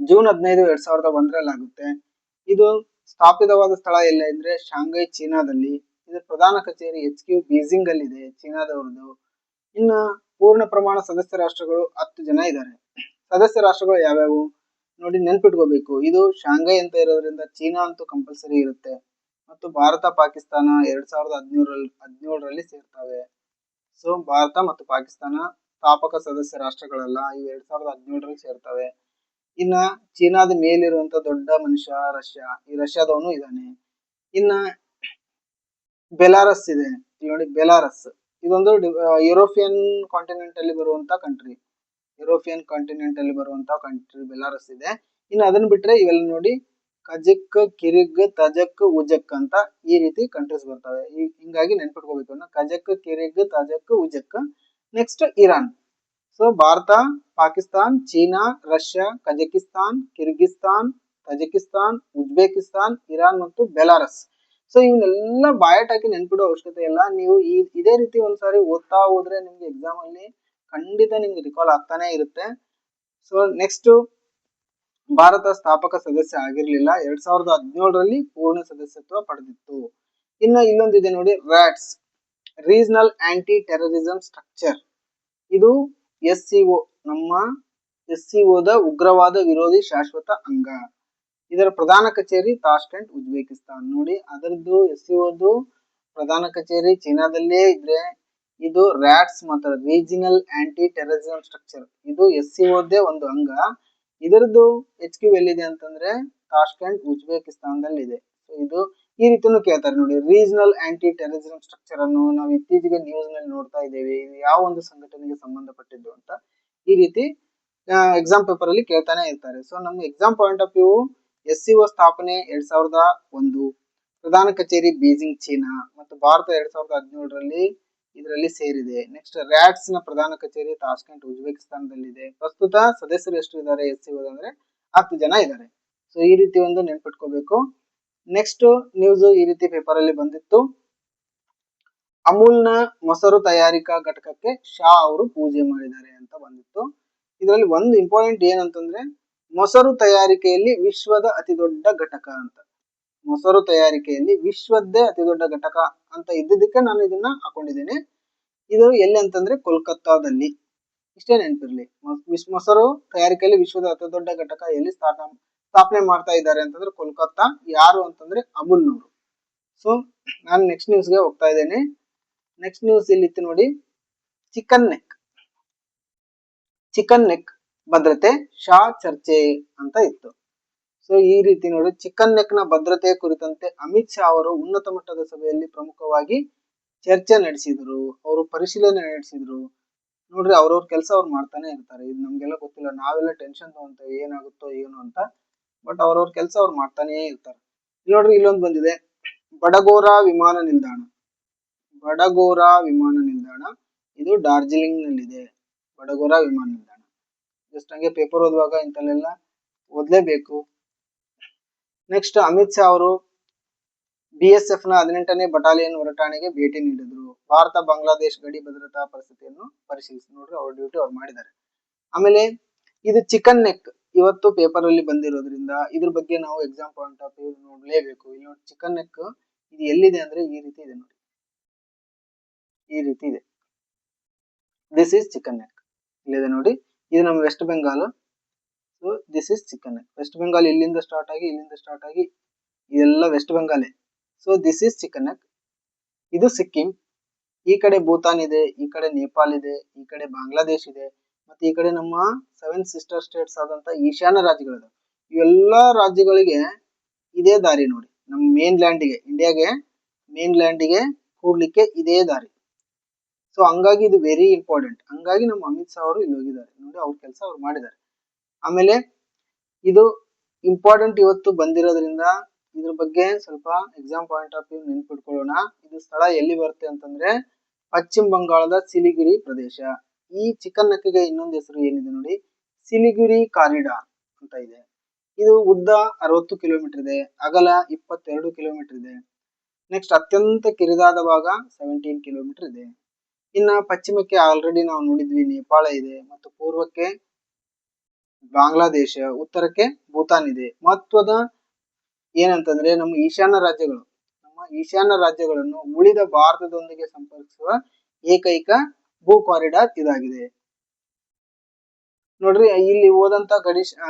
ಜೂನ್ 15, 2001 ಆಗುತ್ತೆ. ಇದು ಸ್ಥಾಪಿತವಾದ ಸ್ಥಳ ಎಲ್ಲ ಅಂದ್ರೆ ಶಾಂಘೈ ಚೀನಾದಲ್ಲಿ. ಇದರ ಪ್ರಧಾನ ಕಚೇರಿ HQ ಬೀಜಿಂಗ್ ಅಲ್ಲಿ ಇದೆ, ಚೀನಾದವ್ರದ್ದು. ಇನ್ನ ಪೂರ್ಣ ಪ್ರಮಾಣ ಸದಸ್ಯ ರಾಷ್ಟ್ರಗಳು 10 ಜನ ಇದ್ದಾರೆ. ಸದಸ್ಯ ರಾಷ್ಟ್ರಗಳು ಯಾವ್ಯಾವು ನೋಡಿ ನೆನ್ಪಿಟ್ಕೋಬೇಕು. ಇದು ಶಾಂಘೈ ಅಂತ ಇರೋದ್ರಿಂದ ಚೀನಾ ಅಂತೂ ಕಂಪಲ್ಸರಿ ಇರುತ್ತೆ, ಮತ್ತು ಭಾರತ ಪಾಕಿಸ್ತಾನ 2017ರಲ್ಲಿ ಸೇರ್ತವೆ. ಸೊ ಭಾರತ ಮತ್ತು ಪಾಕಿಸ್ತಾನ ಸ್ಥಾಪಕ ಸದಸ್ಯ ರಾಷ್ಟ್ರಗಳಲ್ಲ, ಇವು 2017ರಲ್ಲಿ ಸೇರ್ತವೆ. ಇನ್ನ ಚೀನಾದ ಮೇಲಿರುವಂತ ದೊಡ್ಡ ಮನುಷ್ಯ ರಷ್ಯಾ, ಈ ರಷ್ಯಾದವನು ಇದ್ದಾನೆ. ಇನ್ನ ಬೆಲಾರಸ್ ಇದೆ, ಇಲ್ಲಿ ನೋಡಿ ಬೆಲಾರಸ್, ಇದೊಂದು ಯುರೋಪಿಯನ್ ಕಾಂಟಿನೆಂಟ್ ಅಲ್ಲಿ ಬರುವಂತ ಕಂಟ್ರಿ, ಯುರೋಪಿಯನ್ ಕಾಂಟಿನೆಂಟ್ ಅಲ್ಲಿ ಬರುವಂತ ಕಂಟ್ರಿ ಬೆಲಾರಸ್ ಇದೆ. ಇನ್ನು ಅದನ್ನ ಬಿಟ್ರೆ ಇವೆಲ್ಲ ನೋಡಿ ಕಜಕ್, ಕಿರಿಗ್, ತಜಕ್, ಉಜಕ್ ಅಂತ ಈ ರೀತಿ ಕಂಟ್ರೀಸ್ ಬರ್ತವೆ. ಹಿಂಗಾಗಿ ನೆನ್ಪಿಟ್ಕೋಬೇಕು, Kazakh, Kyrgyz, Tajik, Uzbek. Next Iran. So Bharat, Pakistan, China, Russia, Kazakhstan, Kyrgyzstan, Tajikistan, Uzbekistan, Iran ಮತ್ತು ಬೆಲಾರಸ್. ಸೊ ಇವನ್ನೆಲ್ಲ ಬಾಯಟ್ ಹಾಕಿ ನೆನ್ಪಿಡೋ ಅವಶ್ಯಕತೆ ಇಲ್ಲ. ನೀವು ಇದೇ ರೀತಿ ಒಂದ್ಸಾರಿ ಓದ್ತಾ ಹೋದ್ರೆ ನಿಮ್ಗೆ ಎಕ್ಸಾಮ್ ಅಲ್ಲಿ ಖಂಡಿತ ನಿಮ್ಗೆ ರಿಕಾಲ್ ಆಗ್ತಾನೆ ಇರುತ್ತೆ. ಸೊ ನೆಕ್ಸ್ಟ್, ಭಾರತ ಸ್ಥಾಪಕ ಸದಸ್ಯ ಆಗಿರ್ಲಿಲ್ಲ, 2017ರಲ್ಲಿ ಪೂರ್ಣ ಸದಸ್ಯತ್ವ ಪಡೆದಿತ್ತು. ಇನ್ನ ಇಲ್ಲೊಂದಿದೆ ನೋಡಿ, RATS, regional anti terrorism structure. ಇದು SCO, ನಮ್ಮ SCOದ ಉಗ್ರವಾದ ವಿರೋಧಿ ಶಾಶ್ವತ ಅಂಗ. ಇದರ ಪ್ರಧಾನ ಕಚೇರಿ ತಾಷ್ಕೆಂಟ್, ಉಜ್ಬೇಕಿಸ್ತಾನ್. ನೋಡಿ ಅದರದ್ದು SCOದು ಪ್ರಧಾನ ಕಚೇರಿ ಚೀನಾದಲ್ಲೇ ಇದ್ರೆ, ಇದು RATS ಮತ್ತು ರೀಜನಲ್ ಆಂಟಿ ಟೆರರಿಸಂ ಸ್ಟ್ರಕ್ಚರ್, ಇದು SCOದೇ ಒಂದು ಅಂಗ. ಇದರದ್ದು HQ ಎಲ್ಲಿದೆ ಅಂತಂದ್ರೆ ತಾಷ್ಕೆಂಟ್, ಉಜ್ಬೇಕಿಸ್ತಾನದಲ್ಲಿದೆ. ಇದು ಈ ರೀತಿನೂ ಕೇಳ್ತಾರೆ ನೋಡಿ, ರೀಜನಲ್ ಆಂಟಿ ಟೆರರಿಸಂ ಸ್ಟ್ರಕ್ಚರ್ ಅನ್ನು ನಾವು ಇತ್ತೀಚೆಗೆ ನ್ಯೂಸ್ ನಲ್ಲಿ ನೋಡ್ತಾ ಇದ್ದೇವೆ, ಇದು ಯಾವ ಒಂದು ಸಂಘಟನೆಗೆ ಸಂಬಂಧಪಟ್ಟಿದ್ದು ಅಂತ ಈ ರೀತಿ ಎಕ್ಸಾಮ್ ಪೇಪರ್ ಅಲ್ಲಿ ಕೇಳ್ತಾನೆ ಇರ್ತಾರೆ. ಸೊ ನಮ್ಗೆ exam point of view SCO ಸ್ಥಾಪನೆ 2001, ಪ್ರಧಾನ ಕಚೇರಿ ಬೀಜಿಂಗ್ ಚೀನಾ, ಮತ್ತು ಭಾರತ 2017ರಲ್ಲಿ ಇದರಲ್ಲಿ ಸೇರಿದೆ. ನೆಕ್ಸ್ಟ್ RATS ನ ಪ್ರಧಾನ ಕಚೇರಿ ತಾಷ್ಕೆಂಟ್, ಉಜ್ಬೇಕಿಸ್ತಾನದಲ್ಲಿದೆ. ಪ್ರಸ್ತುತ ಸದಸ್ಯರು ಎಷ್ಟು ಇದ್ದಾರೆ SCO ಅಂದ್ರೆ 10 ಜನ ಇದ್ದಾರೆ. ಸೊ ಈ ರೀತಿ ಒಂದು ನೆನ್ಪಿಟ್ಕೋಬೇಕು. ನೆಕ್ಸ್ಟ್ ನ್ಯೂಸ್ ಈ ರೀತಿ ಪೇಪರ್ ಅಲ್ಲಿ ಬಂದಿತ್ತು, ಅಮೂಲ್ನ ಮೊಸರು ತಯಾರಿಕಾ ಘಟಕಕ್ಕೆ ಶಾ ಅವರು ಪೂಜೆ ಮಾಡಿದ್ದಾರೆ ಅಂತ ಬಂದಿತ್ತು. ಇದರಲ್ಲಿ ಒಂದು ಇಂಪಾರ್ಟೆಂಟ್ ಏನಂತಂದ್ರೆ ಮೊಸರು ತಯಾರಿಕೆಯಲ್ಲಿ ವಿಶ್ವದ ಅತಿ ದೊಡ್ಡ ಘಟಕ ಅಂತ, ಮೊಸರು ತಯಾರಿಕೆಯಲ್ಲಿ ವಿಶ್ವದ್ದೇ ಅತಿ ದೊಡ್ಡ ಘಟಕ ಅಂತ ಇದ್ದಿದ್ದಕ್ಕೆ ನಾನು ಇದನ್ನ ಹಾಕೊಂಡಿದ್ದೇನೆ. ಇದು ಎಲ್ಲಿ ಅಂತಂದ್ರೆ ಕೋಲ್ಕತ್ತಾದಲ್ಲಿ, ಇಷ್ಟೇ ನೆನಪಿರ್ಲಿ. ಮೊಸರು ತಯಾರಿಕೆಯಲ್ಲಿ ವಿಶ್ವದ ಅತಿ ದೊಡ್ಡ ಘಟಕ ಎಲ್ಲಿ ಸ್ಥಾಪನೆ ಮಾಡ್ತಾ ಇದ್ದಾರೆ ಅಂತಂದ್ರೆ ಕೋಲ್ಕತ್ತಾ. ಯಾರು ಅಂತಂದ್ರೆ ಅಮೂಲ್ನವರು. ಸೊ ನಾನು ನೆಕ್ಸ್ಟ್ ನ್ಯೂಸ್ಗೆ ಹೋಗ್ತಾ ಇದ್ದೇನೆ. ನೆಕ್ಸ್ಟ್ ನ್ಯೂಸ್ ಇಲ್ಲಿ ಇತ್ತು ನೋಡಿ, ಚಿಕನ್ ನೆಕ್ ಭದ್ರತೆ ಶಾ ಚರ್ಚೆ ಅಂತ ಇತ್ತು. ಸೊ ಈ ರೀತಿ ನೋಡಿ, ಚಿಕನ್ ನೆಕ್ ನ ಭದ್ರತೆ ಕುರಿತಂತೆ ಅಮಿತ್ ಶಾ ಅವರು ಉನ್ನತ ಮಟ್ಟದ ಸಭೆಯಲ್ಲಿ ಪ್ರಮುಖವಾಗಿ ಚರ್ಚೆ ನಡೆಸಿದ್ರು, ಅವರು ಪರಿಶೀಲನೆ ನಡೆಸಿದ್ರು. ನೋಡ್ರಿ, ಅವ್ರವ್ರ ಕೆಲಸ ಅವ್ರು ಮಾಡ್ತಾನೆ ಇರ್ತಾರೆ, ಇದು ನಮ್ಗೆಲ್ಲ ಗೊತ್ತಿಲ್ಲ, ನಾವೆಲ್ಲ ಟೆನ್ಷನ್ ತಗೊಂತೇವೆ ಏನಾಗುತ್ತೋ ಏನು ಅಂತ, ಬಟ್ ಅವ್ರವ್ರ ಕೆಲಸ ಅವ್ರು ಮಾಡ್ತಾನೆ ಇರ್ತಾರೆ. ನೋಡ್ರಿ, ಇಲ್ಲೊಂದು ಬಂದಿದೆ, ಬಡಗೋರಾ ವಿಮಾನ ನಿಲ್ದಾಣ. ಬಡಗೋರಾ ವಿಮಾನ ನಿಲ್ದಾಣ ಇದು ಡಾರ್ಜಿಲಿಂಗ್ ನಲ್ಲಿದೆ, ಬಡಗೋರಾ ವಿಮಾನ ನಿಲ್ದಾಣ. ಜಸ್ಟ್ ಹಂಗೆ ಪೇಪರ್ ಓದುವಾಗ ಇಂಥಲ್ಲೆಲ್ಲ ಓದ್ಲೇಬೇಕು. ನೆಕ್ಸ್ಟ್, ಅಮಿತ್ ಶಾ ಅವರು BSF ನ 18ನೇ ಬಟಾಲಿಯನ್ ಹೊರಟಾಣೆಗೆ ಭೇಟಿ ನೀಡಿದ್ರು. ಭಾರತ ಬಾಂಗ್ಲಾದೇಶ್ ಗಡಿ ಭದ್ರತಾ ಪರಿಸ್ಥಿತಿಯನ್ನು ಪರಿಶೀಲಿಸಿ. ನೋಡ್ರಿ, ಅವ್ರ ಡ್ಯೂಟಿ ಅವ್ರು ಮಾಡಿದ್ದಾರೆ. ಆಮೇಲೆ ಇದು ಚಿಕನ್ ನೆಕ್ ಇವತ್ತು ಪೇಪರ್ ಅಲ್ಲಿ ಬಂದಿರೋದ್ರಿಂದ ಇದ್ರ ಬಗ್ಗೆ ನಾವು ಎಕ್ಸಾಮ್ ಪಾಯಿಂಟ್ ಆಫ್ ವ್ಯೂ ನೋಡ್ಲೇಬೇಕು. ಇಲ್ಲಿ ನೋಡಿ, ಚಿಕನ್ ನೆಕ್ ಇದು ಎಲ್ಲಿದೆ ಅಂದ್ರೆ ಈ ರೀತಿ ಇದೆ ನೋಡಿ, ಈ ರೀತಿ ಇದೆ. ದಿಸ್ ಇಸ್ ಚಿಕನ್ ನೆಕ್, ಇಲ್ಲಿದೆ ನೋಡಿ, ಇದು ನಮ್ಮ West Bengal. So this is chicken neck. West Bengal ಇಲ್ಲಿಂದ ಸ್ಟಾರ್ಟ್ ಆಗಿ ಇದೆಲ್ಲ ವೆಸ್ಟ್ ಬೆಂಗಾಲೇ. So this is chicken neck. ಇದು ಸಿಕ್ಕಿಂ, ಈ ಕಡೆ ಭೂತಾನ್ ಇದೆ, ಈ ಕಡೆ ನೇಪಾಲ್ ಇದೆ, ಈ ಕಡೆ ಬಾಂಗ್ಲಾದೇಶ್ ಇದೆ, ಮತ್ತೆ ಈ ಕಡೆ ನಮ್ಮ 7 ಸಿಸ್ಟರ್ ಸ್ಟೇಟ್ಸ್ ಆದಂತ ಈಶಾನ್ಯ ರಾಜ್ಯಗಳಿದೆ. ಇವೆಲ್ಲಾ ರಾಜ್ಯಗಳಿಗೆ ಇದೇ ದಾರಿ ನೋಡಿ, ನಮ್ಮ ಮೇನ್ ಲ್ಯಾಂಡಿಗೆ, ಇಂಡಿಯಾಗೆ ಮೇನ್ ಲ್ಯಾಂಡಿಗೆ ಕೂಡ್ಲಿಕ್ಕೆ ಇದೇ ದಾರಿ. ಸೊ ಹಂಗಾಗಿ ಇದು ವೆರಿ ಇಂಪಾರ್ಟೆಂಟ್. ಹಂಗಾಗಿ ನಮ್ಮ ಅಮಿತ್ ಶಾ ಅವರು ಇಲ್ಲಿ ಹೋಗಿದ್ದಾರೆ ನೋಡಿ, ಅವ್ರ ಕೆಲಸ ಅವ್ರು ಮಾಡಿದ್ದಾರೆ. ಆಮೇಲೆ ಇದು ಇಂಪಾರ್ಟೆಂಟ್ ಇವತ್ತು ಬಂದಿರೋದ್ರಿಂದ ಇದ್ರ ಬಗ್ಗೆ ಸ್ವಲ್ಪ ಎಕ್ಸಾಮ್ ಪಾಯಿಂಟ್ ಆಫ್ ವ್ಯೂ ನೆನ್ಪಿಟ್ಕೊಳ್ಳೋಣ. ಇದು ಸ್ಥಳ ಎಲ್ಲಿ ಬರುತ್ತೆ ಅಂತಂದ್ರೆ ಪಶ್ಚಿಮ ಬಂಗಾಳದ ಸಿಲಿಗುರಿ ಪ್ರದೇಶ. ಈ ಚಿಕನ್ ನಕ್ಕಿಗೆ ಇನ್ನೊಂದು ಹೆಸರು ಏನಿದೆ ನೋಡಿ, ಸಿಲಿಗುರಿ ಕಾರಿಡಾರ್ ಅಂತ ಇದೆ. ಇದು ಉದ್ದ 60 ಕಿಲೋಮೀಟರ್ ಇದೆ, ಅಗಲ 22 ಕಿಲೋಮೀಟರ್ ಇದೆ. ನೆಕ್ಸ್ಟ್ ಅತ್ಯಂತ ಕಿರಿದಾದ ಭಾಗ 17 ಕಿಲೋಮೀಟರ್ ಇದೆ. ಇನ್ನ ಪಶ್ಚಿಮಕ್ಕೆ ಆಲ್ರೆಡಿ ನಾವು ನೋಡಿದ್ವಿ ನೇಪಾಳ ಇದೆ, ಮತ್ತು ಪೂರ್ವಕ್ಕೆ ಬಾಂಗ್ಲಾದೇಶ, ಉತ್ತರಕ್ಕೆ ಭೂತಾನ್ ಇದೆ. ಮಹತ್ವದ ಏನಂತಂದ್ರೆ ನಮ್ಮ ಈಶಾನ್ಯ ರಾಜ್ಯಗಳನ್ನು ಉಳಿದ ಭಾರತದೊಂದಿಗೆ ಸಂಪರ್ಕಿಸುವ ಏಕೈಕ ಭೂ ಕಾರಿಡಾರ್ ಇದಾಗಿದೆ. ನೋಡ್ರಿ, ಇಲ್ಲಿ ಹೋದಂತ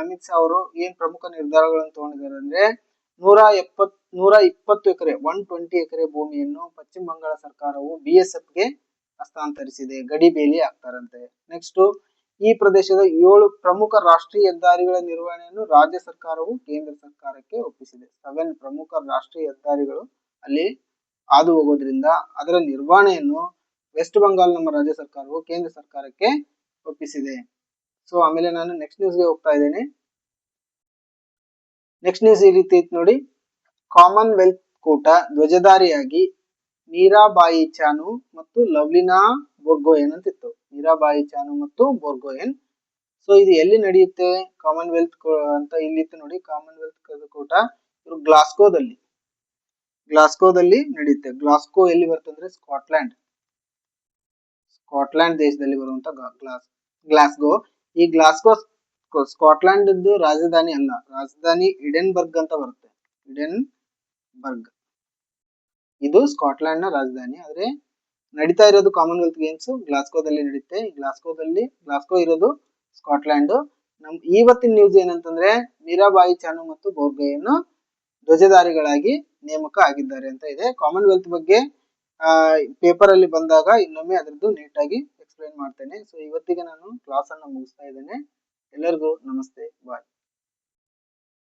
ಅಮಿತ್ ಶಾ ಅವರು ಏನ್ ಪ್ರಮುಖ ನಿರ್ಧಾರಗಳನ್ನು ತಗೊಂಡಿದ್ದಾರೆ ಅಂದ್ರೆ 120 ಎಕರೆ 120 ಎಕರೆ ಭೂಮಿಯನ್ನು ಪಶ್ಚಿಮ ಬಂಗಾಳ ಸರ್ಕಾರವು BSF ಗೆ ಹಸ್ತಾಂತರಿಸಿದೆ. ಗಡಿ ಬೇಲಿ ಆಗ್ತಾರಂತೆ. ನೆಕ್ಸ್ಟ್ ಈ ಪ್ರದೇಶದ 7 ಪ್ರಮುಖ ರಾಷ್ಟ್ರೀಯ ಹೆದ್ದಾರಿಗಳ ನಿರ್ವಹಣೆಯನ್ನು ರಾಜ್ಯ ಸರ್ಕಾರವು ಕೇಂದ್ರ ಸರ್ಕಾರಕ್ಕೆ ಒಪ್ಪಿಸಿದೆ. 7 ಪ್ರಮುಖ ರಾಷ್ಟ್ರೀಯ ಹೆದ್ದಾರಿಗಳು ಅಲ್ಲಿ ಹಾದು ಹೋಗೋದ್ರಿಂದ ಅದರ ನಿರ್ವಹಣೆಯನ್ನು ವೆಸ್ಟ್ ಬಂಗಾಲ್ ನಮ್ಮ ರಾಜ್ಯ ಸರ್ಕಾರವು ಕೇಂದ್ರ ಸರ್ಕಾರಕ್ಕೆ ಒಪ್ಪಿಸಿದೆ. ಸೊ ಆಮೇಲೆ ನಾನು ನೆಕ್ಸ್ಟ್ ನ್ಯೂಸ್ಗೆ ಹೋಗ್ತಾ ಇದ್ದೇನೆ. ನೆಕ್ಸ್ಟ್ ನ್ಯೂಸ್ ಈ ರೀತಿ ಇತ್ತು ನೋಡಿ, ಕಾಮನ್ವೆಲ್ತ್ ಕೂಟ ಧ್ವಜಧಾರಿಯಾಗಿ ಮೀರಾಬಾಯಿ ಚಾನು ಮತ್ತು ಲವ್ಲಿನಾ ಬೋರ್ಗೊಯನ್ ಅಂತಿತ್ತು. ಮೀರಾಬಾಯಿ ಚಾನು ಮತ್ತು ಬೋರ್ಗೊಯನ್. ಸೊ ಇದು ಎಲ್ಲಿ ನಡೆಯುತ್ತೆ ಕಾಮನ್ವೆಲ್ತ್ ಅಂತ ಇಲ್ಲಿತ್ತು ನೋಡಿ. ಕಾಮನ್ವೆಲ್ತ್ ಕೂಟ ಇದು ಗ್ಲಾಸ್ಗೋದಲ್ಲಿ ನಡೆಯುತ್ತೆ. ಗ್ಲಾಸ್ಗೋ ಎಲ್ಲಿ ಬರ್ತಂದ್ರೆ ಸ್ಕಾಟ್ಲ್ಯಾಂಡ್ ದೇಶದಲ್ಲಿ ಬರುವಂತ ಗ್ಲಾಸ್ಗೋ. ಈ ಗ್ಲಾಸ್ಗೋ ಸ್ಕಾಟ್ಲ್ಯಾಂಡ್ ರಾಜಧಾನಿ ಅಲ್ಲ, ರಾಜಧಾನಿ ಇಡೆನ್ಬರ್ಗ್ ಅಂತ ಬರುತ್ತೆ. ಇದು ಸ್ಕಾಟ್ಲ್ಯಾಂಡ್ ನ ರಾಜಧಾನಿ. ಆದ್ರೆ ನಡೀತಾ ಇರೋದು ಕಾಮನ್ವೆಲ್ತ್ ಗೇಮ್ಸ್ ಗ್ಲಾಸ್ಗೋದಲ್ಲಿ ನಡೆಯುತ್ತೆ. ಗ್ಲಾಸ್ಗೋ ಇರೋದು ಸ್ಕಾಟ್ಲ್ಯಾಂಡ್. ಇವತ್ತಿನ ನ್ಯೂಸ್ ಏನಂತಂದ್ರೆ ಮೀರಾಬಾಯಿ ಚಾನು ಮತ್ತು ಬೋರ್ಗೊಯನ್ ಧ್ವಜಧಾರಿಗಳಾಗಿ ನೇಮಕ ಆಗಿದ್ದಾರೆ ಅಂತ ಇದೆ. ಕಾಮನ್ವೆಲ್ತ್ ಬಗ್ಗೆ ಪೇಪರ್ ಅಲ್ಲಿ ಬಂದಾಗ ಇನ್ನೊಮ್ಮೆ ಅದರದ್ದು ನೀಟಾಗಿ ಎಕ್ಸ್ಪ್ಲೈನ್ ಮಾಡ್ತೇನೆ. ಸೊ ಇವತ್ತಿಗೆ ನಾನು ಕ್ಲಾಸ್ ಅನ್ನು ಮುಗಿಸ್ತಾ ಇದ್ದೇನೆ. ಎಲ್ಲರಿಗೂ ನಮಸ್ತೆ, ಬಾಯ್.